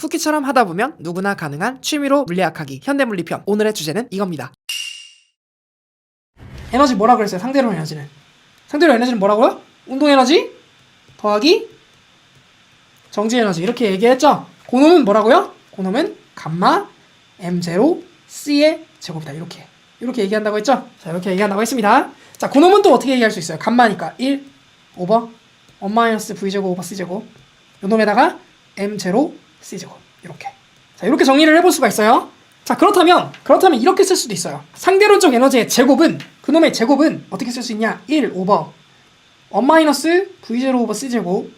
쿠키처럼 하다 보면 누구나 가능한 취미로 물리학하기 현대물리편. 오늘의 주제는 이겁니다. 에너지 뭐라 그랬어요? 상대로 에너지는. 상대로 에너지는 뭐라고요? 운동에너지 더하기 정지에너지 이렇게 얘기했죠? 그놈은 뭐라고요? 그놈은 감마 m0 c의 제곱이다. 이렇게 얘기한다고 했죠? 자, 이렇게 얘기한다고 했습니다. 자, 그놈은 또 어떻게 얘기할 수 있어요? 감마니까 1 오버 1-v제곱 오버 c제곱 요놈에다가 m0 c제곱 이렇게. 자, 이렇게 정리를 해볼 수가 있어요. 자, 그렇다면 이렇게 쓸 수도 있어요. 상대론적 에너지의 제곱은, 그놈의 제곱은 어떻게 쓸 수 있냐? 1 오버 1-v0 오버 c제곱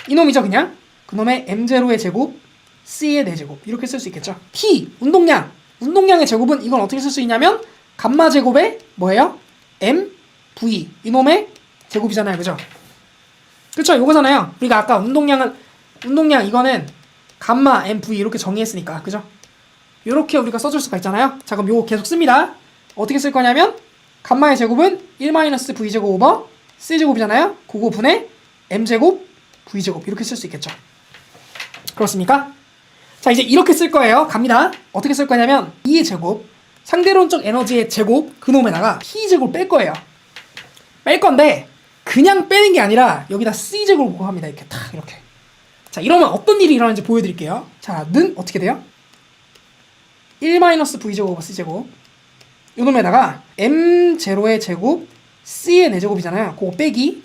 이놈이죠. 그냥 그놈의 m0의 제곱 c의 4제곱 이렇게 쓸 수 있겠죠. t 운동량의 제곱은 이건 어떻게 쓸 수 있냐면 감마 제곱의 뭐예요? mv 이놈의 제곱이잖아요. 그죠? 그쵸? 요거잖아요. 우리가 아까 운동량 이거는 감마 mv 이렇게 정의했으니까. 그죠? 요렇게 우리가 써줄 수가 있잖아요. 자, 그럼 요거 계속 씁니다. 어떻게 쓸 거냐면 감마의 제곱은 1-v제곱 오버 c제곱이잖아요. 그거 분의 m제곱 v제곱 이렇게 쓸 수 있겠죠. 그렇습니까? 자, 이제 이렇게 쓸 거예요. 갑니다. 어떻게 쓸 거냐면 2의 제곱 상대론적 에너지의 제곱 그놈에다가 t제곱 뺄 거예요. 뺄 건데 그냥 빼는 게 아니라 여기다 c제곱을 곱합니다. 이렇게 탁 이렇게. 자, 이러면 어떤 일이 일어나는지 보여드릴게요. 자, 는 어떻게 돼요? 1-v제곱 오버 c제곱 요놈에다가 m0의 제곱 c의 4제곱이잖아요. 그거 빼기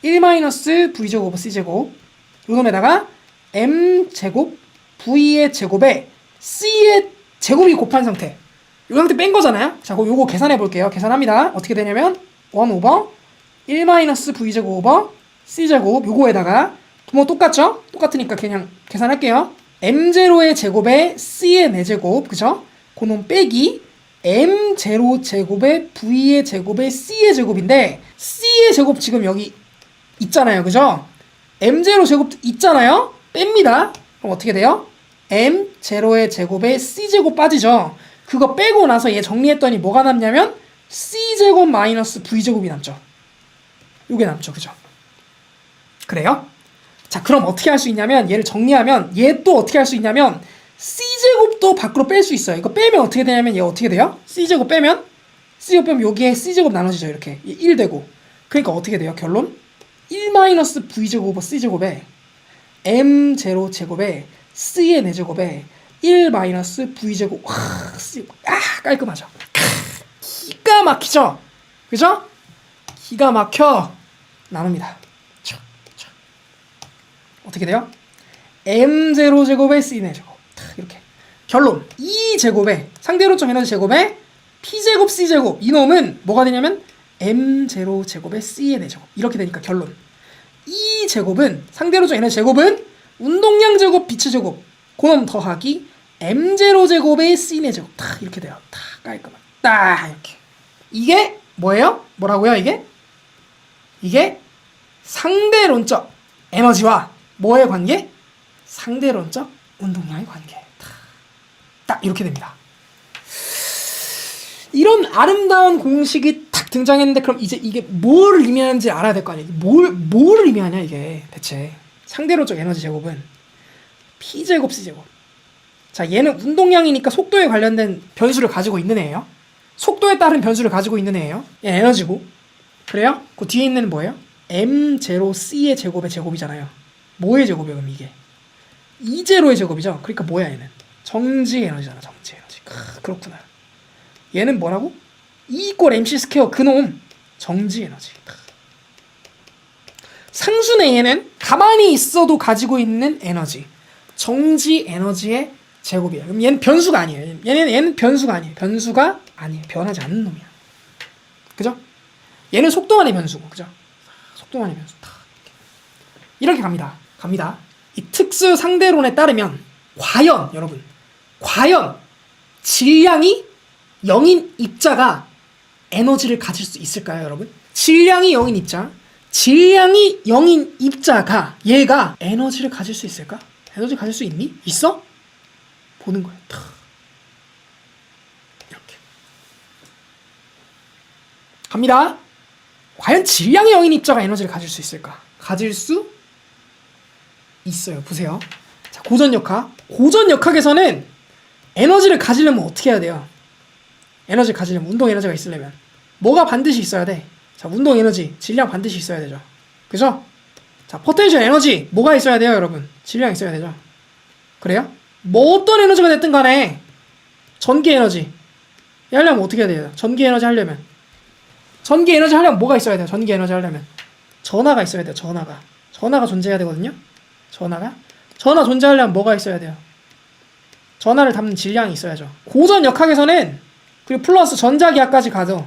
1-v제곱 오버 c제곱 요놈에다가 m제곱 v의 제곱에 c의 제곱이 곱한 상태 요 상태 뺀 거잖아요. 자, 그럼 요거 계산해 볼게요. 계산합니다. 어떻게 되냐면 1 오버 1-v제곱 오버 c제곱 요거에다가 뭐 똑같죠? 똑같으니까 그냥 계산할게요. m0의 제곱에 c의 4제곱 그죠? 그놈 빼기 m0 제곱에 v의 제곱에 c의 제곱인데 c의 제곱 지금 여기 있잖아요. 그죠? m0 제곱 있잖아요. 뺍니다. 그럼 어떻게 돼요? m0의 제곱에 c제곱 빠지죠. 그거 빼고 나서 얘 정리했더니 뭐가 남냐면 c제곱 마이너스 v제곱이 남죠. 요게 남죠. 그죠? 그래요? 자, 그럼 어떻게 할 수 있냐면 얘를 정리하면 얘 또 어떻게 할 수 있냐면 c제곱도 밖으로 뺄 수 있어요. 이거 빼면 어떻게 되냐면 얘 어떻게 돼요? c제곱 빼면 여기에 c제곱 나눠지죠. 이렇게 1 되고. 그러니까 어떻게 돼요? 결론 1-v제곱 오버 c제곱에 m0 제곱에 c의 4제곱에 1-v제곱 깔끔하죠. 기가 막히죠? 그죠? 기가 막혀 나눕니다. 어떻게 돼요? m0 제곱에 c 4제곱 이렇게. 결론 2제곱에 상대론적 에너지 제곱에 p제곱 c제곱 이놈은 뭐가 되냐면 m0 제곱에 c의 4제곱 이렇게 되니까 결론 2제곱은 상대론적 에너지 제곱은 운동량 제곱 빛의 제곱 그놈 더하기 m0 제곱에 c 4제곱 딱 이렇게 돼요. 딱 깔끔하게 딱 이렇게. 이게 뭐예요? 뭐라고요? 이게 상대론적 에너지와 뭐의 관계? 상대론적 운동량의 관계. 딱 이렇게 됩니다. 이런 아름다운 공식이 딱 등장했는데 그럼 이제 이게 뭘 의미하는지 알아야 될 거 아니에요. 뭘 의미하냐 이게 대체. 상대론적 에너지 제곱은 P제곱 C제곱. 자, 얘는 운동량이니까 속도에 관련된 변수를 가지고 있는 애예요. 속도에 따른 변수를 가지고 있는 애예요. 얘 에너지고. 그래요? 그 뒤에 있는 애는 뭐예요? M0 C의 제곱의 제곱이잖아요. 뭐의 제곱이에요 그럼 이게? E0의 제곱이죠. 그러니까 뭐야 얘는? 정지 에너지잖아. 정지 에너지. 그렇구나. 얘는 뭐라고? E = mc 스퀘어 그놈 정지 에너지. 상순의 얘는 가만히 있어도 가지고 있는 에너지 정지 에너지의 제곱이에요. 그럼 얘는 변수가 아니에요. 얘는 변수가 아니에요. 변수가 아니에요. 변하지 않는 놈이야. 그죠? 얘는 속도만의 변수고. 그죠? 속도만의 변수. 이렇게 갑니다. 이 특수 상대론에 따르면 과연 질량이 0인 입자가 에너지를 가질 수 있을까요, 여러분? 질량이 0인 입자가 얘가 에너지를 가질 수 있을까? 에너지 가질 수 있니? 있어? 보는 거예요. 이렇게 갑니다. 과연 질량이 0인 입자가 에너지를 가질 수 있을까? 가질 수 있어요. 보세요. 자, 고전역학. 고전역학에서는 에너지를 가지려면 어떻게 해야 돼요? 에너지를 가지려면, 운동 에너지가 있으려면 뭐가 반드시 있어야 돼? 자, 운동 에너지, 질량 반드시 있어야 되죠. 그죠? 자, 포텐셜 에너지 뭐가 있어야 돼요, 여러분? 질량 있어야 되죠. 그래요? 뭐 어떤 에너지가 됐든 간에 전기 에너지 하려면 어떻게 해야 돼요? 전기 에너지 하려면 뭐가 있어야 돼요? 전기 에너지 하려면 전하가 있어야 돼요. 전하가 존재해야 되거든요. 전하 존재하려면 뭐가 있어야 돼요? 전하를 담는 질량이 있어야죠. 고전 역학에서는 그리고 플러스 전자기하까지 가도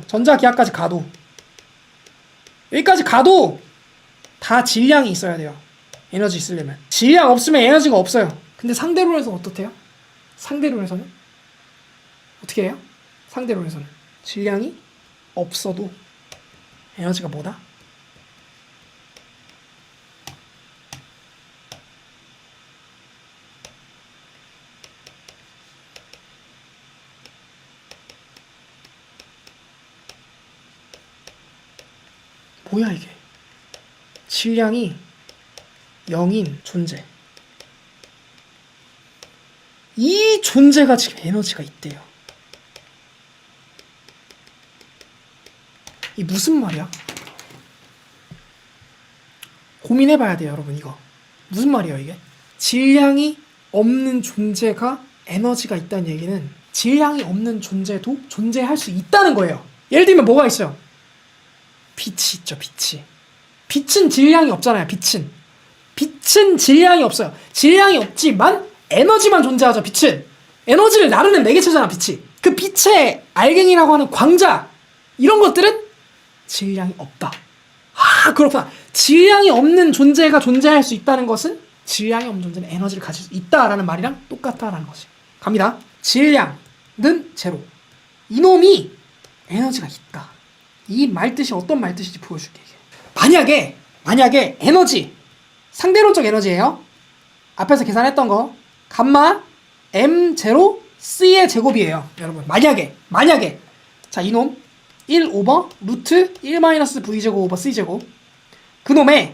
여기까지 가도 다 질량이 있어야 돼요. 에너지 있으려면. 질량 없으면 에너지가 없어요. 근데 상대론에서는 어떻대요? 상대론에서는 어떻게 해요? 상대론에서는 질량이 없어도 에너지가 뭐다? 뭐야 이게? 질량이 0인 존재. 이 존재가 지금 에너지가 있대요. 이 무슨 말이야? 고민해봐야 돼요, 여러분. 이거 무슨 말이에요, 이게? 질량이 없는 존재가 에너지가 있다는 얘기는 질량이 없는 존재도 존재할 수 있다는 거예요. 예를 들면 뭐가 있어요? 빛이 있죠, 빛이. 빛은 질량이 없잖아요, 빛은 질량이 없어요. 질량이 없지만 에너지만 존재하죠, 빛은. 에너지를 나르는 매개체잖아, 빛이. 그 빛의 알갱이라고 하는 광자, 이런 것들은 질량이 없다. 아, 그렇구나. 질량이 없는 존재가 존재할 수 있다는 것은 질량이 없는 존재는 에너지를 가질 수 있다라는 말이랑 똑같다라는 거지. 갑니다. 질량은 제로. 이놈이 에너지가 있다. 이 말뜻이 어떤 말뜻인지 보여줄게. 이게. 만약에 에너지, 상대론적 에너지예요. 앞에서 계산했던 거 감마 m0 c의 제곱이에요, 여러분. 만약에 자, 이놈 1 오버 루트 1 마이너스 v제곱 오버 c제곱, 그놈의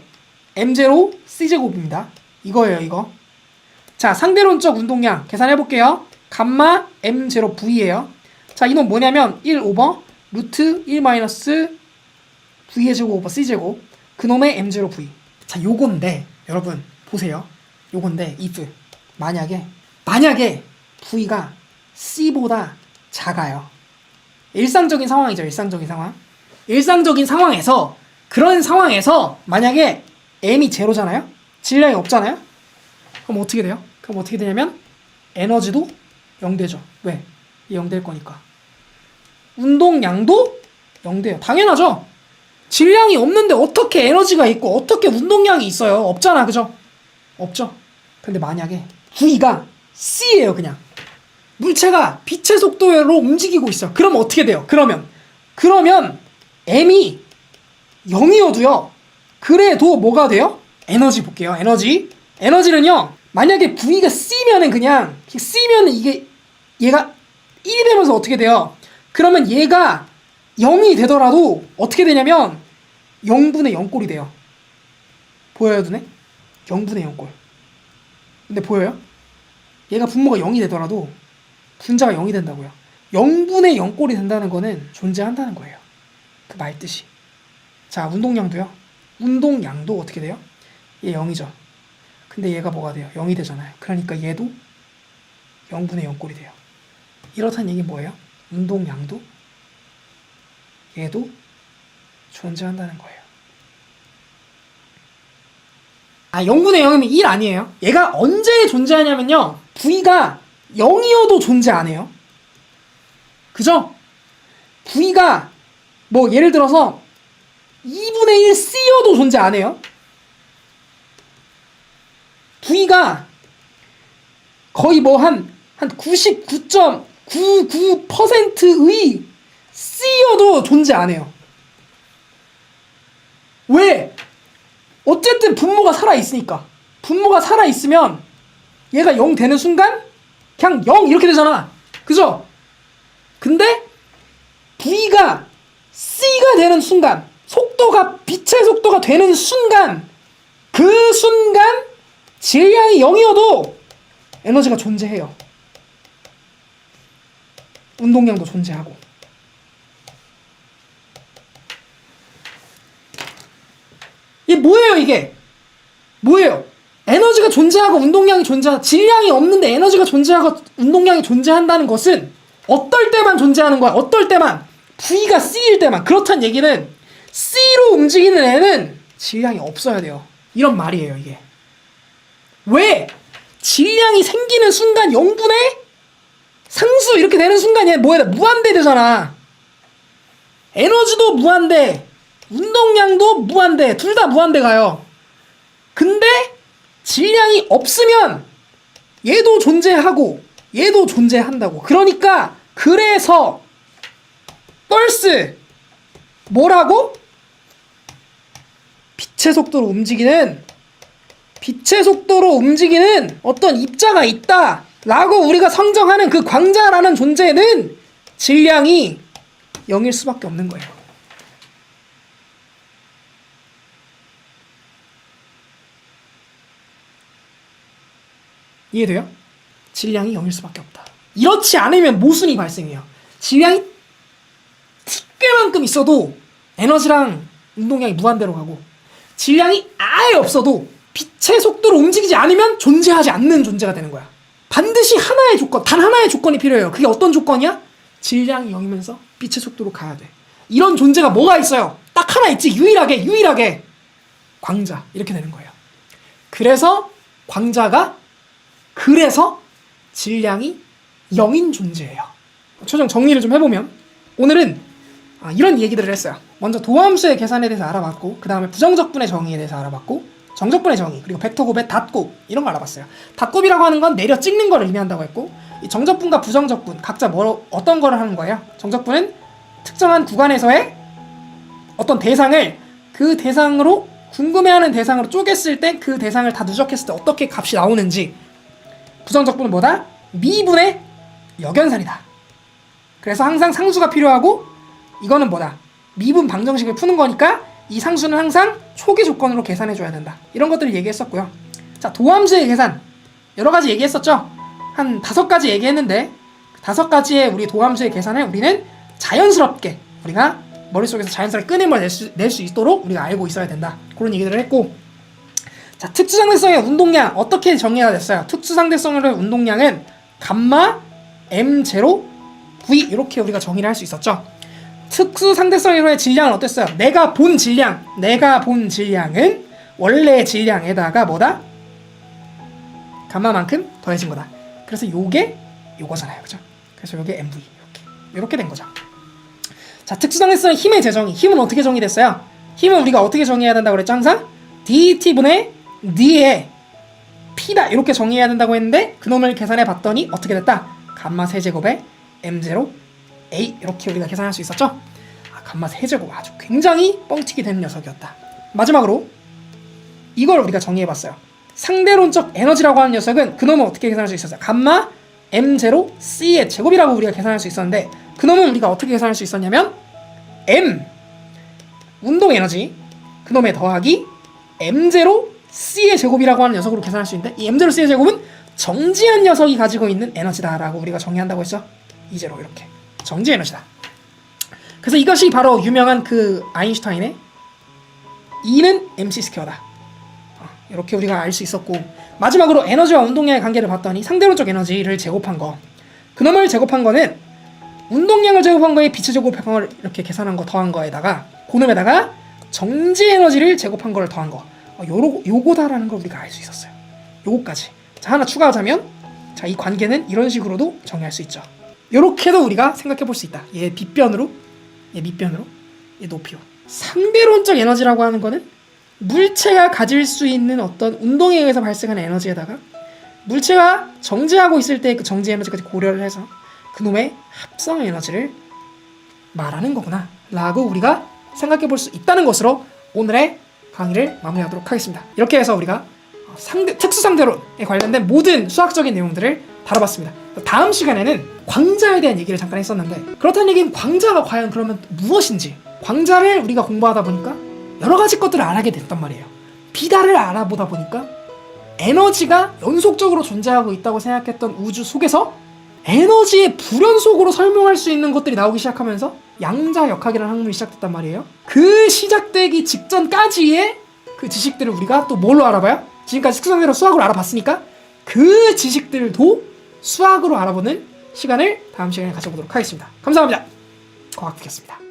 m0 c제곱입니다. 이거예요, 이거. 자, 상대론적 운동량 계산해볼게요. 감마 m0 v예요. 자, 이놈 뭐냐면 1 오버 루트 1 마이너스 v의 제곱 오버 c제곱, 그놈의 m0 v. 자, 요건데 여러분 보세요. 요건데 if 만약에 v가 c보다 작아요. 일상적인 상황이죠. 일상적인 상황에서, 그런 상황에서 만약에 m이 제로잖아요. 질량이 없잖아요. 그럼 어떻게 돼요? 그럼 어떻게 되냐면 에너지도 0되죠. 왜? 0될 거니까. 운동량도 0돼요. 당연하죠. 질량이 없는데 어떻게 에너지가 있고 어떻게 운동량이 있어요? 없잖아, 그죠? 없죠. 근데 만약에 V가 C예요, 그냥. 물체가 빛의 속도로 움직이고 있어. 그러면 어떻게 돼요? 그러면 M이 0이어도요. 그래도 뭐가 돼요? 에너지 볼게요. 에너지는요. 만약에 V가 C면은 그냥 C면은 얘가 1이 되면서 어떻게 돼요? 그러면 얘가 0이 되더라도 어떻게 되냐면 0분의 0꼴이 돼요. 보여요, 눈에? 0분의 0꼴. 근데 보여요? 얘가 분모가 0이 되더라도 분자가 0이 된다고요. 0분의 0꼴이 된다는 거는 존재한다는 거예요. 그 말뜻이. 자, 운동량도 어떻게 돼요? 얘 0이죠. 근데 얘가 뭐가 돼요? 0이 되잖아요. 그러니까 얘도 0분의 0꼴이 돼요. 이렇다는 얘기는 뭐예요? 운동량도 얘도 존재한다는 거예요. 0분의 0이면 1 아니에요. 얘가 언제 존재하냐면요. V가 0이어도 존재 안 해요. 그죠? V가 뭐 예를 들어서 2분의 1 C여도 존재 안 해요. V가 거의 뭐 한 99.99%의 C여도 존재 안 해요. 왜? 어쨌든 분모가 살아있으니까. 분모가 살아있으면 얘가 0 되는 순간 그냥 0 이렇게 되잖아. 그죠? 근데 V가 C가 되는 순간, 속도가 빛의 속도가 되는 순간, 그 순간 질량이 0이어도 에너지가 존재해요. 운동량도 존재하고. 이게 뭐예요, 이게? 뭐예요? 에너지가 존재하고 운동량이 질량이 없는데 에너지가 존재하고 운동량이 존재한다는 것은 어떨 때만 존재하는 거야. 어떨 때만. V가 C일 때만. 그렇다는 얘기는 C로 움직이는 애는 질량이 없어야 돼요. 이런 말이에요, 이게. 왜? 질량이 생기는 순간 0분의 상수 이렇게 되는 순간 얘 뭐야? 무한대 되잖아. 에너지도 무한대, 운동량도 무한대, 둘 다 무한대 가요. 근데 질량이 없으면 얘도 존재하고 얘도 존재한다고. 그러니까 그래서 펄스 뭐라고? 빛의 속도로 움직이는 어떤 입자가 있다 라고 우리가 성정하는 그 광자라는 존재는 질량이 0일 수밖에 없는 거예요. 이해돼요? 질량이 0일 수밖에 없다. 이렇지 않으면 모순이 발생해요. 질량이 티끌만큼 있어도 에너지랑 운동량이 무한대로 가고, 질량이 아예 없어도 빛의 속도로 움직이지 않으면 존재하지 않는 존재가 되는 거야. 반드시 하나의 조건, 단 하나의 조건이 필요해요. 그게 어떤 조건이야? 질량이 0이면서 빛의 속도로 가야 돼. 이런 존재가 뭐가 있어요? 딱 하나 있지. 유일하게 광자. 이렇게 되는 거예요. 그래서 질량이 0인 존재예요. 최종 정리를 좀 해보면 오늘은 이런 얘기들을 했어요. 먼저 도함수의 계산에 대해서 알아봤고, 그 다음에 부정적분의 정의에 대해서 알아봤고, 정적분의 정의, 그리고 벡터곱의 닷곱 이런 거 알아봤어요. 닷곱이라고 하는 건 내려 찍는 거를 의미한다고 했고, 이 정적분과 부정적분 각자 어떤 거를 하는 거예요? 정적분은 특정한 구간에서의 어떤 대상을 그 대상으로 궁금해하는 대상으로 쪼갰을 때 그 대상을 다 누적했을 때 어떻게 값이 나오는지. 부정적분은 뭐다? 미분의 역연산이다. 그래서 항상 상수가 필요하고, 이거는 뭐다? 미분 방정식을 푸는 거니까 이 상수는 항상 초기 조건으로 계산해줘야 된다. 이런 것들을 얘기했었고요. 자, 도함수의 계산 여러 가지 얘기했었죠. 한 5가지 얘기했는데 5가지의 우리 도함수의 계산을 우리는 자연스럽게 우리가 머릿속에서 자연스럽게 꺼내물 낼 수 있도록 우리가 알고 있어야 된다. 그런 얘기들을 했고, 자, 특수상대성의 운동량 어떻게 정의가 됐어요? 특수상대성의 운동량은 감마 M0 V 이렇게 우리가 정의를 할 수 있었죠. 특수상대성의 질량은 어땠어요? 내가 본 질량은 원래 질량에다가 뭐다? 감마만큼 더해진 거다. 그래서 요게 요거잖아요, 그죠? 그래서 요게 MV 이렇게 된 거죠. 자, 특수상대성의 힘의 재정의. 힘은 어떻게 정의됐어요? 힘은 우리가 어떻게 정의해야 된다고 그랬죠? 항상 dt분의 d의 p다 이렇게 정의해야 된다고 했는데, 그놈을 계산해 봤더니 어떻게 됐다? 감마 세제곱에 m0 a 이렇게 우리가 계산할 수 있었죠. 감마 세제곱 아주 굉장히 뻥튀기 되는 녀석이었다. 마지막으로 이걸 우리가 정의해봤어요. 상대론적 에너지라고 하는 녀석은 그놈은 어떻게 계산할 수 있었어요? 감마 m0 c의 제곱이라고 우리가 계산할 수 있었는데, 그놈은 우리가 어떻게 계산할 수 있었냐면 m 운동 에너지 그놈의 더하기 m0 c의 제곱이라고 하는 녀석으로 계산할 수 있는데, 이 m0 c의 제곱은 정지한 녀석이 가지고 있는 에너지다라고 우리가 정의한다고 했죠. 이제로 이렇게 정지 에너지다. 그래서 이것이 바로 유명한 그 아인슈타인의 E는 mc 스퀘어다. 이렇게 우리가 알 수 있었고, 마지막으로 에너지와 운동량의 관계를 봤더니 상대론적 에너지를 제곱한 거, 그놈을 제곱한 거는 운동량을 제곱한 거에 빛의 제곱한 걸 이렇게 계산한 거 더한 거에다가 그놈에다가 정지 에너지를 제곱한 거를 더한 거, 요거다라는 걸 우리가 알 수 있었어요. 요거까지. 자, 하나 추가하자면, 자, 이 관계는 이런 식으로도 정의할 수 있죠. 요렇게도 우리가 생각해 볼 수 있다. 얘 빗변으로, 얘 밑변으로, 얘 높이로. 상대론적 에너지라고 하는 거는 물체가 가질 수 있는 어떤 운동에 의해서 발생하는 에너지에다가 물체가 정지하고 있을 때 그 정지 에너지까지 고려를 해서 그놈의 합성 에너지를 말하는 거구나 라고 우리가 생각해 볼 수 있다는 것으로 오늘의 강의를 마무리하도록 하겠습니다. 이렇게 해서 우리가 특수상대론에 관련된 모든 수학적인 내용들을 다뤄봤습니다. 다음 시간에는 광자에 대한 얘기를 잠깐 했었는데, 그렇다는 얘기는 광자가 과연 그러면 무엇인지, 광자를 우리가 공부하다 보니까 여러 가지 것들을 알게 됐단 말이에요. 비달을 알아보다 보니까 에너지가 연속적으로 존재하고 있다고 생각했던 우주 속에서 에너지의 불연속으로 설명할 수 있는 것들이 나오기 시작하면서 양자역학이라는 학문이 시작됐단 말이에요. 그 시작되기 직전까지의 그 지식들을 우리가 또 뭘로 알아봐요? 지금까지 특성대로 수학으로 알아봤으니까 그 지식들도 수학으로 알아보는 시간을 다음 시간에 가져보도록 하겠습니다. 감사합니다. 과학부였습니다.